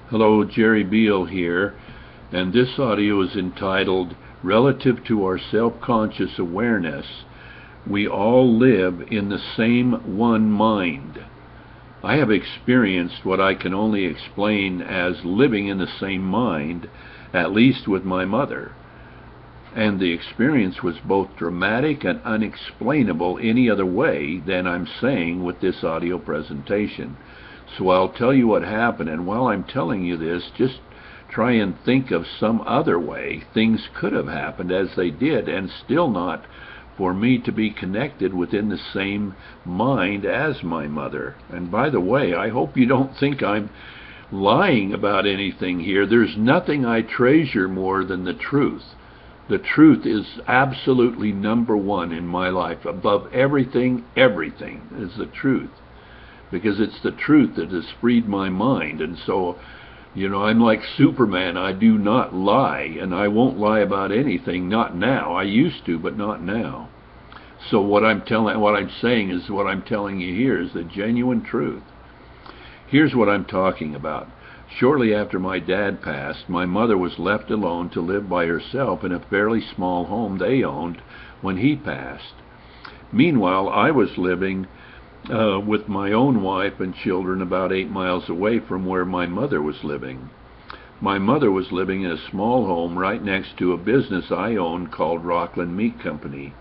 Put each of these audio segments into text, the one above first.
Hello, Jerry Beal here, and this audio is entitled Relative to Our Self-Conscious Awareness, We All Live in the Same One Mind. I have experienced what I can only explain as living in the same mind, at least with my mother. And the experience was both dramatic and unexplainable any other way than I'm saying with this audio presentation. So I'll tell you what happened, and while I'm telling you this, just try and think of some other way things could have happened as they did, and still not for me to be connected within the same mind as my mother. And by the way, I hope you don't think I'm lying about anything here. There's nothing I treasure more than the truth. The truth is absolutely number one in my life. Above everything is the truth. Because it's the truth that has freed my mind. And so, I'm like Superman. I do not lie, and I won't lie about anything. Not now. I used to, but not now. So what I'm saying is what I'm telling you here is the genuine truth. Here's what I'm talking about. Shortly after my dad passed, my mother was left alone to live by herself in a fairly small home they owned when he passed. Meanwhile, I was living with my own wife and children about 8 miles away from where my mother was living. My mother was living in a small home right next to a business I owned called Rockland Meat Company.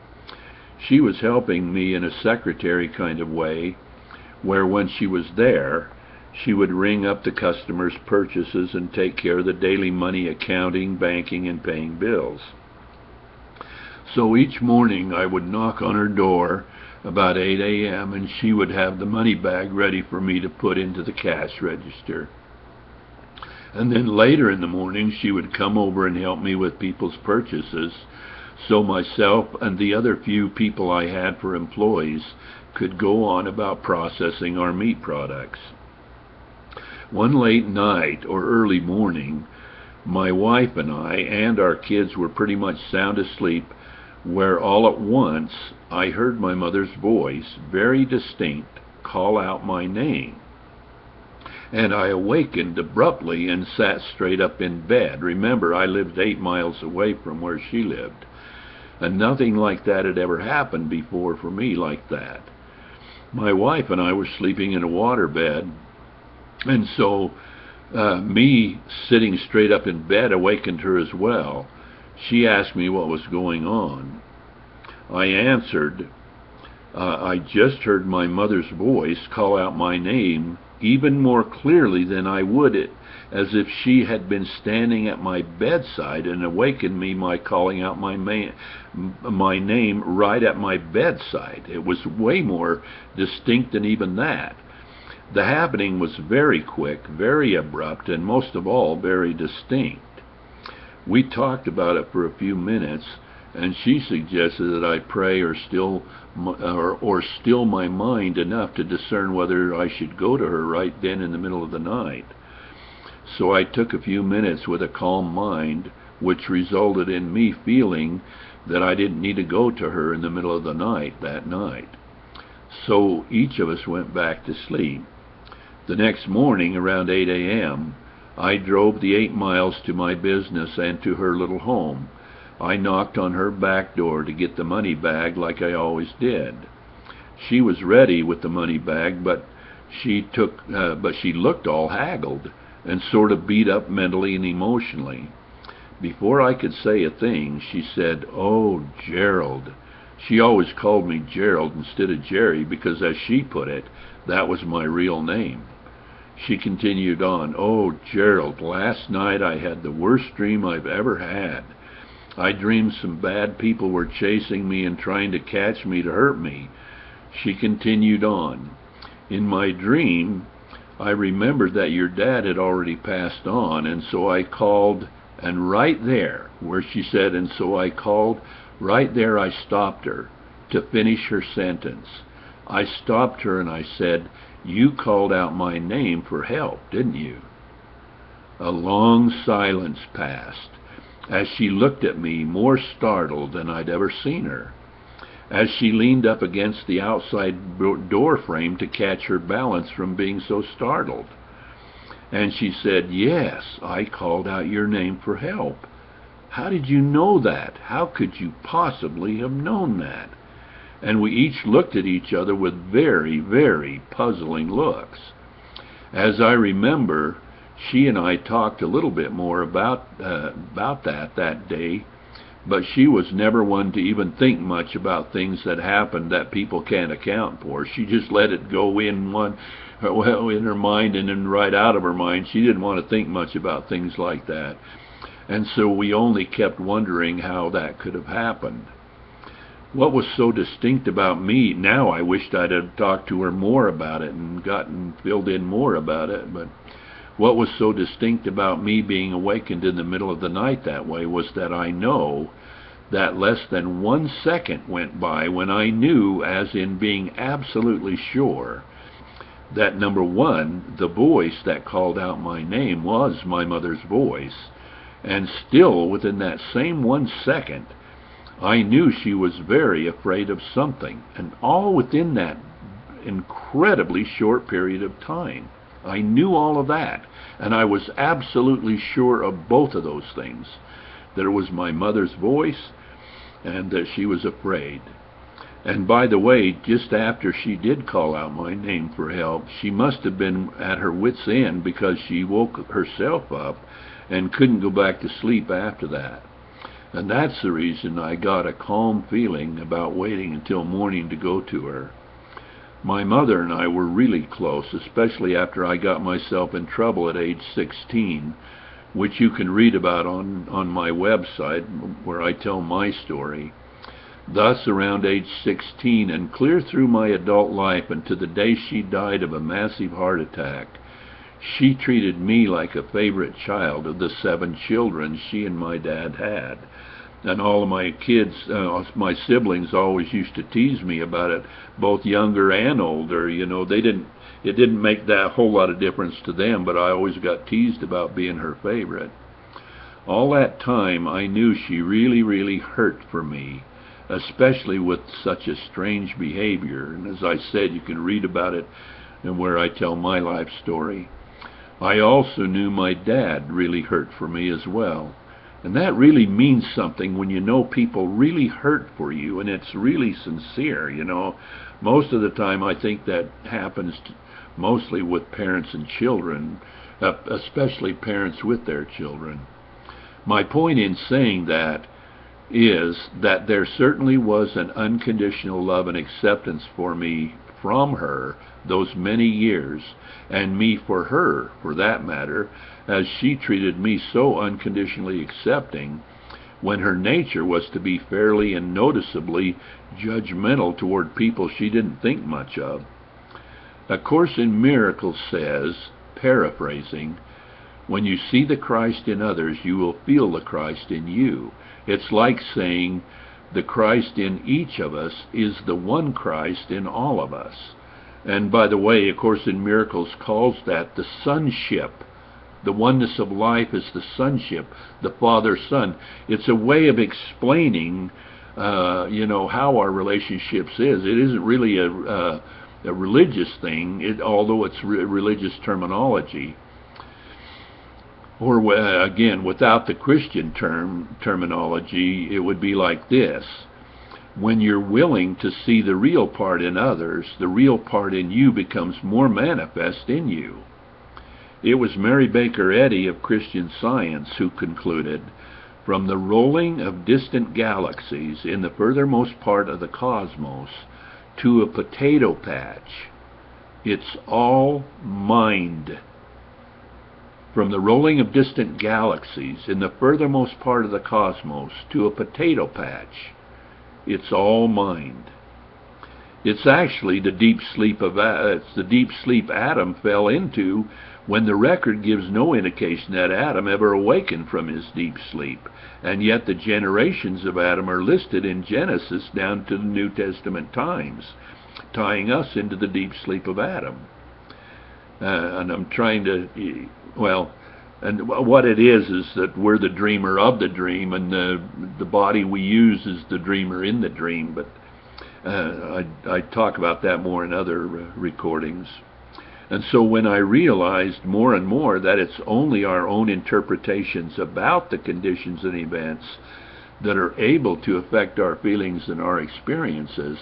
She was helping me in a secretary kind of way, where when she was there, she would ring up the customers' purchases and take care of the daily money accounting, banking, and paying bills. So each morning I would knock on her door about 8 a.m. and she would have the money bag ready for me to put into the cash register. And then later in the morning she would come over and help me with people's purchases, so myself and the other few people I had for employees could go on about processing our meat products. One late night or early morning, my wife and I and our kids were pretty much sound asleep, where all at once I heard my mother's voice, very distinct, call out my name. And I awakened abruptly and sat straight up in bed. Remember, I lived 8 miles away from where she lived. And nothing like that had ever happened before for me like that. My wife and I were sleeping in a waterbed, and so me sitting straight up in bed awakened her as well. She asked me what was going on. I answered, I just heard my mother's voice call out my name even more clearly than I would it, as if she had been standing at my bedside and awakened me by calling out my name right at my bedside. It was way more distinct than even that. The happening was very quick, very abrupt, and most of all, very distinct. We talked about it for a few minutes, and she suggested that I pray or still my mind enough to discern whether I should go to her right then in the middle of the night. So I took a few minutes with a calm mind, which resulted in me feeling that I didn't need to go to her in the middle of the night that night. So each of us went back to sleep. The next morning, around 8 a.m., I drove the 8 miles to my business and to her little home. I knocked on her back door to get the money bag like I always did. She was ready with the money bag, but she looked all haggled and sort of beat up mentally and emotionally. Before I could say a thing, she said, "Oh, Gerald." She always called me Gerald instead of Jerry because, as she put it, that was my real name. She continued on, "Oh, Gerald, last night I had the worst dream I've ever had. I dreamed some bad people were chasing me and trying to catch me to hurt me." She continued on, "In my dream, I remembered that your dad had already passed on, and so I called, and right there, where she said, and so I called, right there I stopped her to finish her sentence. I stopped her and I said, 'You called out my name for help, didn't you?'" A long silence passed, as she looked at me more startled than I'd ever seen her. As she leaned up against the outside door frame to catch her balance from being so startled. And she said, "Yes, I called out your name for help." "How did you know that? How could you possibly have known that?" And we each looked at each other with very, very puzzling looks. As I remember, she and I talked a little bit more about that day, but she was never one to even think much about things that happened that people can't account for. She just let it go in her mind and then right out of her mind. She didn't want to think much about things like that. And so we only kept wondering how that could have happened. What was so distinct about me, now I wished I'd have talked to her more about it and gotten filled in more about it, but what was so distinct about me being awakened in the middle of the night that way was that I know that less than 1 second went by when I knew, as in being absolutely sure, that number one, the voice that called out my name was my mother's voice, and still within that same 1 second, I knew she was very afraid of something, and all within that incredibly short period of time. I knew all of that, and I was absolutely sure of both of those things, that it was my mother's voice and that she was afraid. And by the way, just after she did call out my name for help, she must have been at her wit's end, because she woke herself up and couldn't go back to sleep after that. And that's the reason I got a calm feeling about waiting until morning to go to her. My mother and I were really close, especially after I got myself in trouble at age 16, which you can read about on my website, where I tell my story. Thus, around age 16 and clear through my adult life and to the day she died of a massive heart attack, she treated me like a favorite child of the 7 children she and my dad had. And all of my kids, my siblings, always used to tease me about it, both younger and older. You know, it didn't make that whole lot of difference to them, but I always got teased about being her favorite. All that time, I knew she really, really hurt for me, especially with such a strange behavior. And as I said, you can read about it and where I tell my life story. I also knew my dad really hurt for me as well. And that really means something when you know people really hurt for you, and it's really sincere, you know. Most of the time I think that happens mostly with parents and children, especially parents with their children. My point in saying that is that there certainly was an unconditional love and acceptance for me from her those many years, and me for her, for that matter, as she treated me so unconditionally accepting, when her nature was to be fairly and noticeably judgmental toward people she didn't think much of. A Course in Miracles says, paraphrasing, "When you see the Christ in others, you will feel the Christ in you." It's like saying the Christ in each of us is the one Christ in all of us. And by the way, A Course in Miracles calls that the sonship. The oneness of life is the sonship, the Father-Son. It's a way of explaining, how our relationships is. It isn't really a religious thing, although it's religious terminology. Or again, without the Christian terminology, it would be like this. When you're willing to see the real part in others, the real part in you becomes more manifest in you. It was Mary Baker Eddy of Christian Science who concluded, "From the rolling of distant galaxies in the furthermost part of the cosmos to a potato patch, it's all mind." From the rolling of distant galaxies in the furthermost part of the cosmos to a potato patch, it's all mind. It's actually the deep sleep Adam fell into, when the record gives no indication that Adam ever awakened from his deep sleep, and yet the generations of Adam are listed in Genesis down to the New Testament times, tying us into the deep sleep of Adam. And I'm trying to, and what it is that we're the dreamer of the dream, and the body we use is the dreamer in the dream. But I talk about that more in other recordings. And so when I realized more and more that it's only our own interpretations about the conditions and events that are able to affect our feelings and our experiences,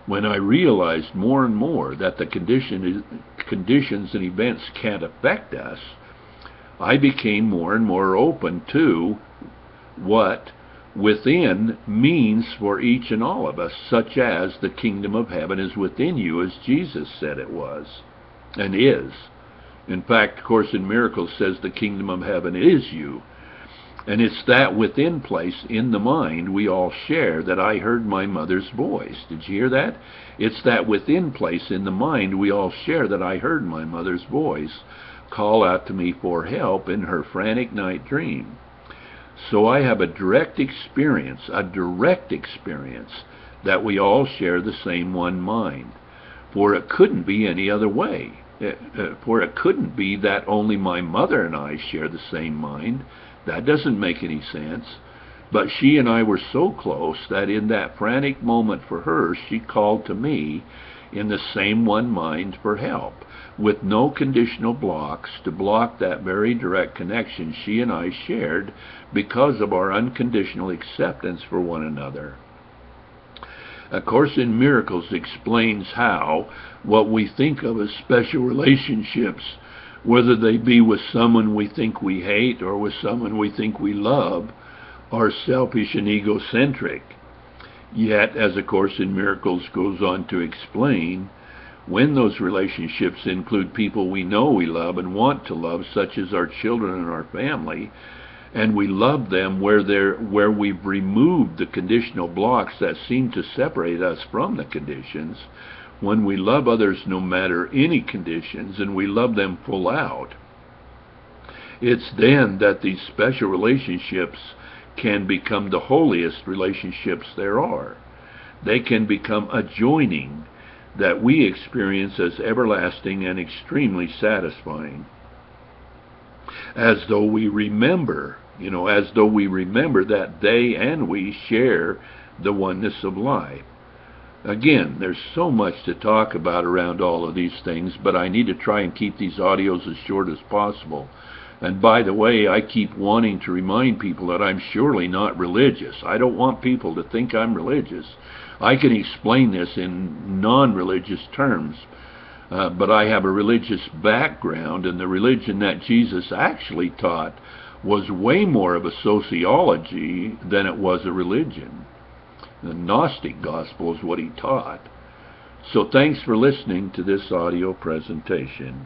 when I realized more and more that the conditions and events can't affect us, I became more and more open to what within means for each and all of us, such as the kingdom of heaven is within you, as Jesus said it was and is. In fact, Course in Miracles says the kingdom of heaven is you. And it's that within place in the mind we all share that I heard my mother's voice. Did you hear that? It's that within place in the mind we all share that I heard my mother's voice call out to me for help in her frantic night dream. So I have a direct experience that we all share the same one mind. For it couldn't be any other way. For it couldn't be that only my mother and I share the same mind. That doesn't make any sense. But she and I were so close that in that frantic moment for her, she called to me in the same one mind for help, with no conditional blocks to block that very direct connection she and I shared because of our unconditional acceptance for one another. A Course in Miracles explains how what we think of as special relationships, whether they be with someone we think we hate or with someone we think we love, are selfish and egocentric. Yet, as A Course in Miracles goes on to explain, when those relationships include people we know we love and want to love, such as our children and our family, and we love them where we've removed the conditional blocks that seem to separate us from the conditions, when we love others no matter any conditions and we love them full out, it's then that these special relationships can become the holiest relationships there are. They can become a joining that we experience as everlasting and extremely satisfying. As though we remember, that they and we share the oneness of life. Again, there's so much to talk about around all of these things, but I need to try and keep these audios as short as possible. And by the way, I keep wanting to remind people that I'm surely not religious. I don't want people to think I'm religious. I can explain this in non-religious terms. But I have a religious background, and the religion that Jesus actually taught was way more of a sociology than it was a religion. The Gnostic gospel is what he taught. So thanks for listening to this audio presentation.